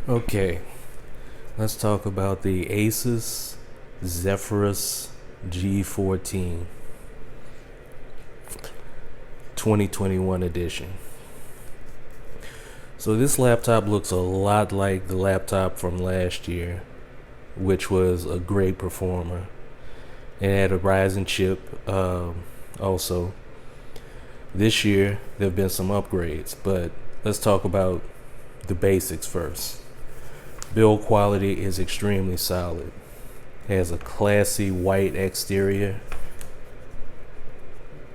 Okay, let's talk about the ASUS Zephyrus G14 2021 edition. So this laptop looks a lot like the laptop from last year, which was a great performer. It had a Ryzen chip also. This year there have been some upgrades, but let's talk about the basics first. Build quality is extremely solid. It has a classy white exterior,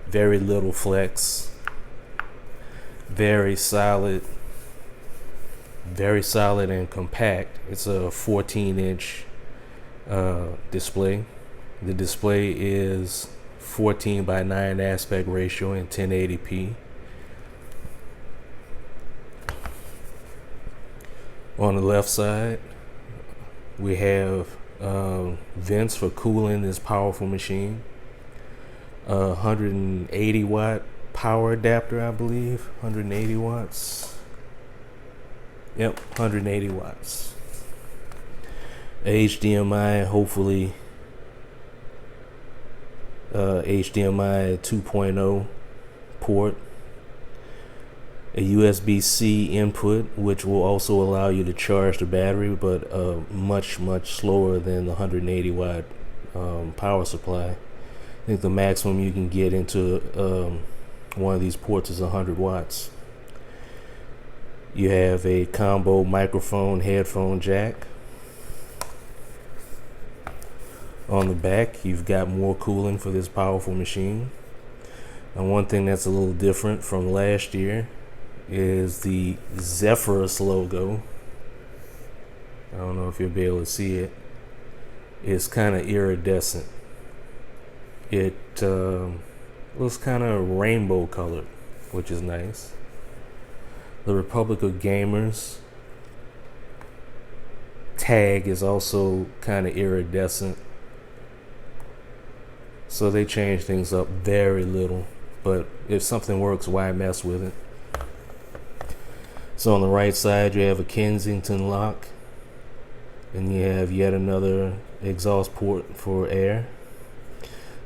very little flex, very solid and compact. It's a 14-inch display. The display is 14:9 aspect ratio in 1080p. On the left side, we have vents for cooling this powerful machine. 180 watt power adapter, I believe. 180 watts. Yep, 180 watts. HDMI, hopefully HDMI 2.0 port. A USB-C input, which will also allow you to charge the battery, but much slower than the 180 watt power supply. I think the maximum you can get into one of these ports is 100 watts. You have a combo microphone headphone jack. On the back, you've got more cooling for this powerful machine. And one thing that's a little different from last year is the Zephyrus logo. I don't know if you'll be able to see it. It's kind of iridescent. It looks kind of rainbow colored, which is nice. The Republic of Gamers tag is also kind of iridescent. So they change things up very little, but if something works, why mess with it? So on the right side, you have a Kensington lock, and you have yet another exhaust port for air,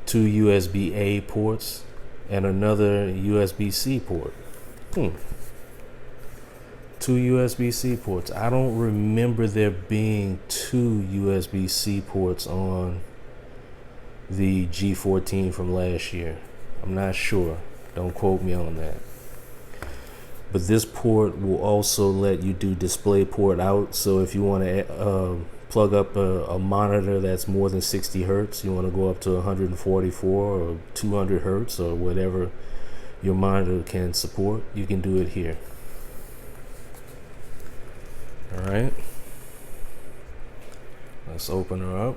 2 USB-A ports, and another USB-C port. 2 USB-C ports. I don't remember there being 2 USB-C ports on the G14 from last year. I'm not sure. Don't quote me on that. But this port will also let you do display port out. So if you want to plug up a monitor that's more than 60 hertz, you want to go up to 144 or 200 hertz or whatever your monitor can support, you can do it here. All right. Let's open her up.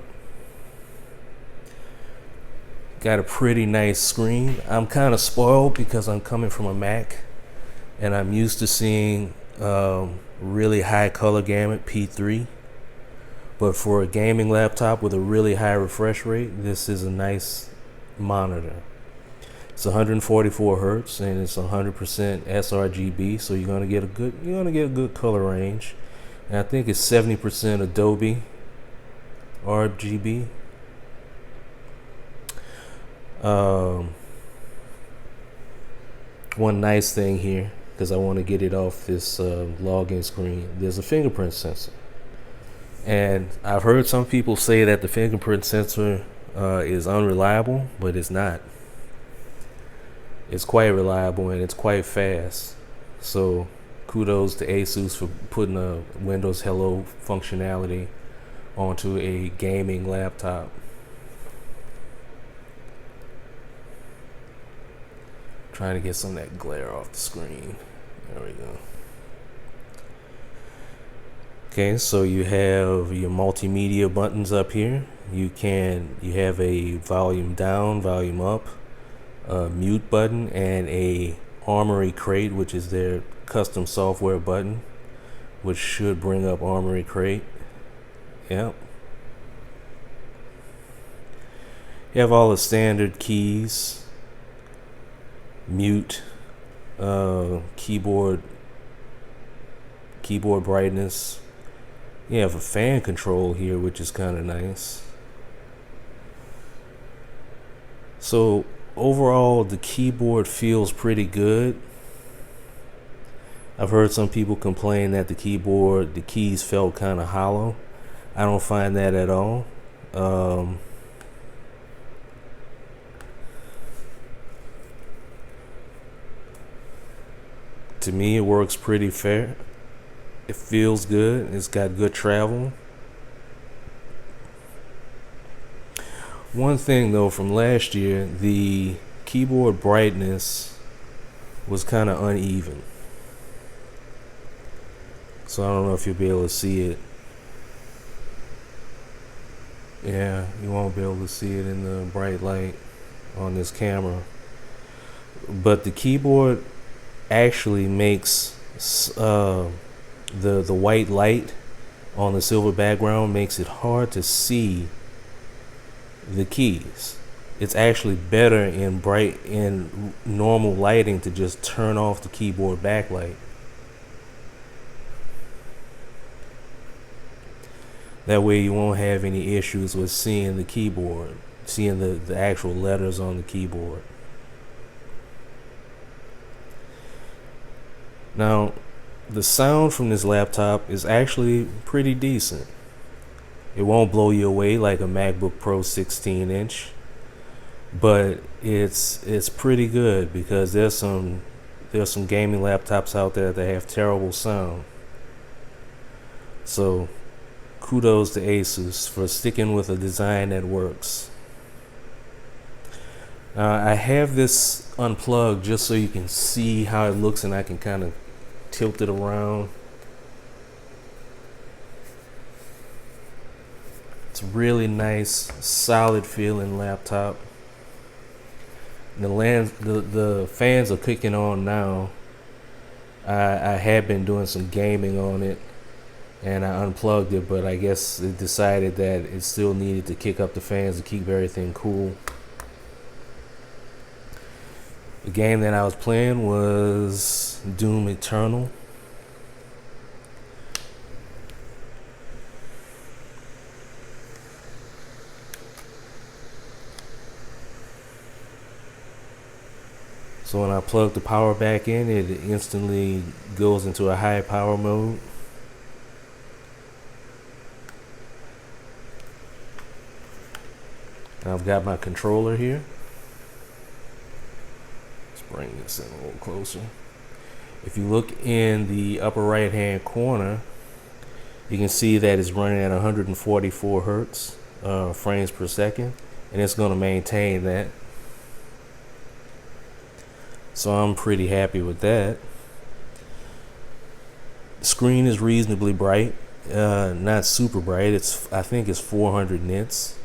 Got a pretty nice screen. I'm kind of spoiled because I'm coming from a Mac and I'm used to seeing really high color gamut, P3. But for a gaming laptop with a really high refresh rate, this is a nice monitor. It's 144 hertz and it's 100% sRGB, so you're gonna get a good color range. And I think it's 70% Adobe RGB. One nice thing here, because I want to get it off this login screen, there's a fingerprint sensor. And I've heard some people say that the fingerprint sensor is unreliable, but it's not. It's quite reliable and it's quite fast. So kudos to ASUS for putting a Windows Hello functionality onto a gaming laptop. Trying to get some of that glare off the screen. There we go. Okay, so you have your multimedia buttons up here. You have a volume down, volume up, a mute button, and a Armory Crate, which is their custom software button, which should bring up Armory Crate. Yep. You have all the standard keys. Mute, keyboard brightness, You have a fan control here, which is kind of nice. So overall, the keyboard feels pretty good. I've heard some people complain that the keys felt kind of hollow. I don't find that at all. To me, it works pretty fair. It feels good. It's got good travel. One thing though from last year, the keyboard brightness was kind of uneven. So I don't know if you'll be able to see it. Yeah, you won't be able to see it in the bright light on this camera. But the keyboard actually makes the white light on the silver background makes it hard to see the keys. It's actually better in normal lighting to just turn off the keyboard backlight. That way you won't have any issues with seeing the keyboard, seeing the actual letters on the keyboard. Now, the sound from this laptop is actually pretty decent. It won't blow you away like a MacBook Pro 16-inch, but it's pretty good because there's some gaming laptops out there that have terrible sound. So kudos to ASUS for sticking with a design that works. I have this unplugged just so you can see how it looks, and I can kind of tilt it around. It's a really nice, solid feeling laptop. The fans are kicking on now. I had been doing some gaming on it, and I unplugged it, but I guess it decided that it still needed to kick up the fans to keep everything cool. The game that I was playing was Doom Eternal. So when I plug the power back in, it instantly goes into a high power mode. And I've got my controller here. Bring this in a little closer. If you look in the upper right hand corner, you can see that it's running at 144 hertz frames per second, and it's going to maintain that. So I'm pretty happy with that. The screen is reasonably bright, not super bright. I think it's 400 nits.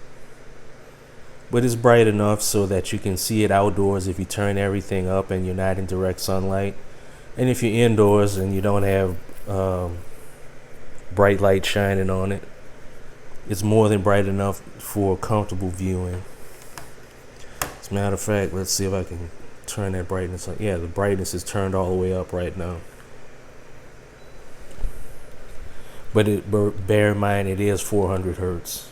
But it's bright enough so that you can see it outdoors if you turn everything up and you're not in direct sunlight. And if you're indoors and you don't have bright light shining on it, it's more than bright enough for comfortable viewing. As a matter of fact, let's see if I can turn that brightness on. Yeah, the brightness is turned all the way up right now. But bear in mind, it is 400 hertz.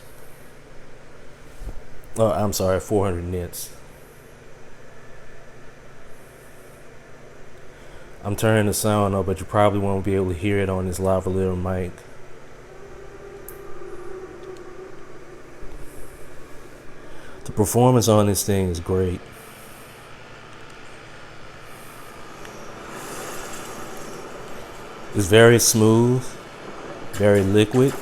Oh, I'm sorry, 400 nits. I'm turning the sound up, but you probably won't be able to hear it on this lavalier mic. The performance on this thing is great. It's very smooth, very liquid.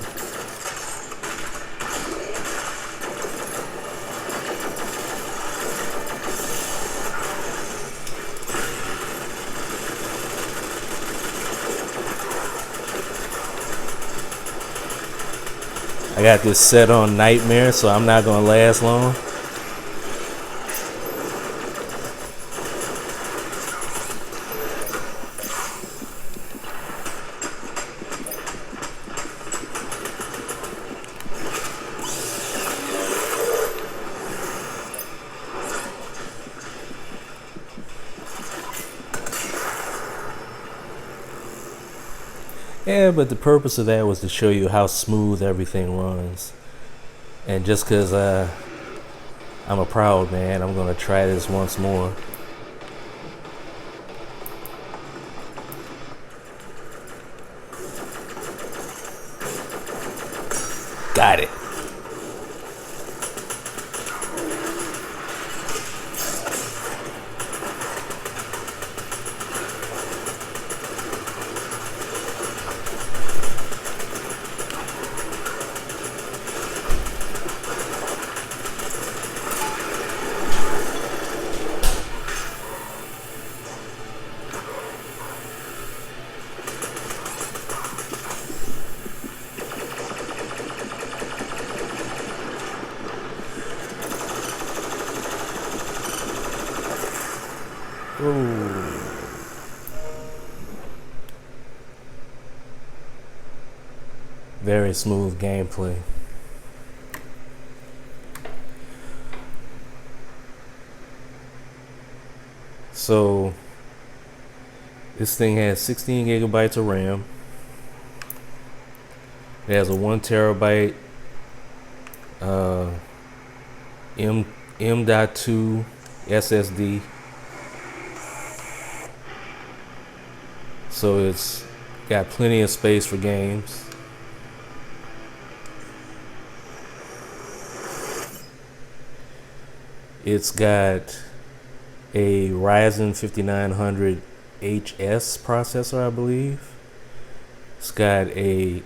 I got this set on Nightmare, so I'm not going to last long. Yeah, but the purpose of that was to show you how smooth everything runs. And just because I'm a proud man, I'm going to try this once more. Got it. Ooh. Very smooth gameplay. So this thing has 16 gigabytes of RAM. It has a 1 terabyte M.2 SSD. So it's got plenty of space for games. It's got a Ryzen 5900 HS processor, I believe. It's got a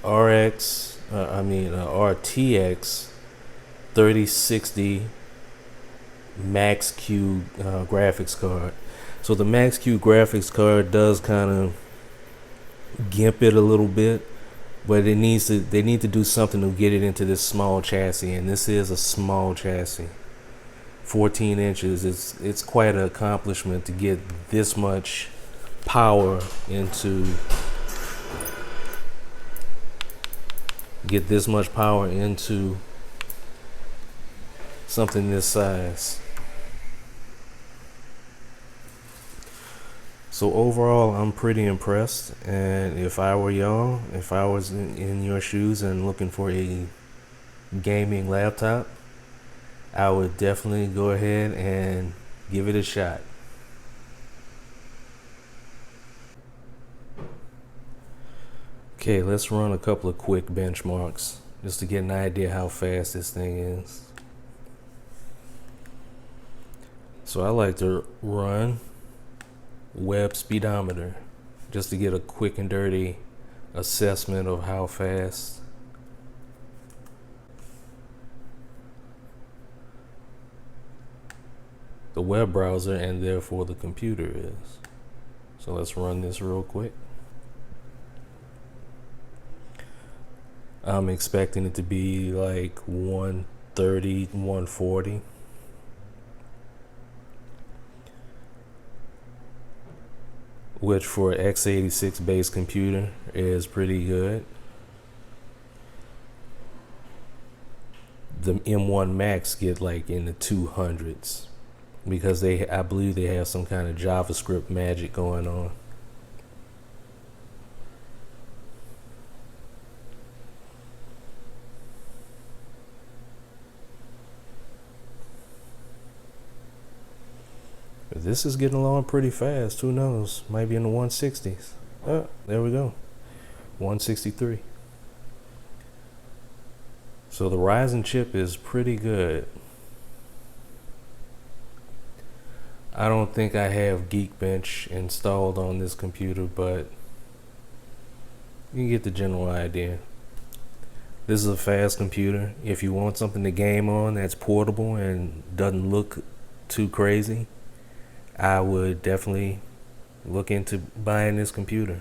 RTX 3060 Max-Q graphics card. So the Max-Q graphics card does kind of gimp it a little bit, but they need to do something to get it into this small chassis, and this is a small chassis. 14 inches. It's quite an accomplishment to get this much power into something this size. So overall, I'm pretty impressed, and if I were y'all, if I was in your shoes and looking for a gaming laptop, I would definitely go ahead and give it a shot. Okay, let's run a couple of quick benchmarks just to get an idea how fast this thing is. So I like to run web speedometer just to get a quick and dirty assessment of how fast the web browser and therefore the computer is. So let's run this real quick. I'm expecting it to be like 130, 140. Which for an x86 based computer is pretty good. The M1 Max get like in the 200s because I believe they have some kind of JavaScript magic going on. This is getting along pretty fast. Who knows? Might be in the 160s. Oh, there we go. 163. So the Ryzen chip is pretty good. I don't think I have Geekbench installed on this computer, but you get the general idea. This is a fast computer. If you want something to game on that's portable and doesn't look too crazy, I would definitely look into buying this computer.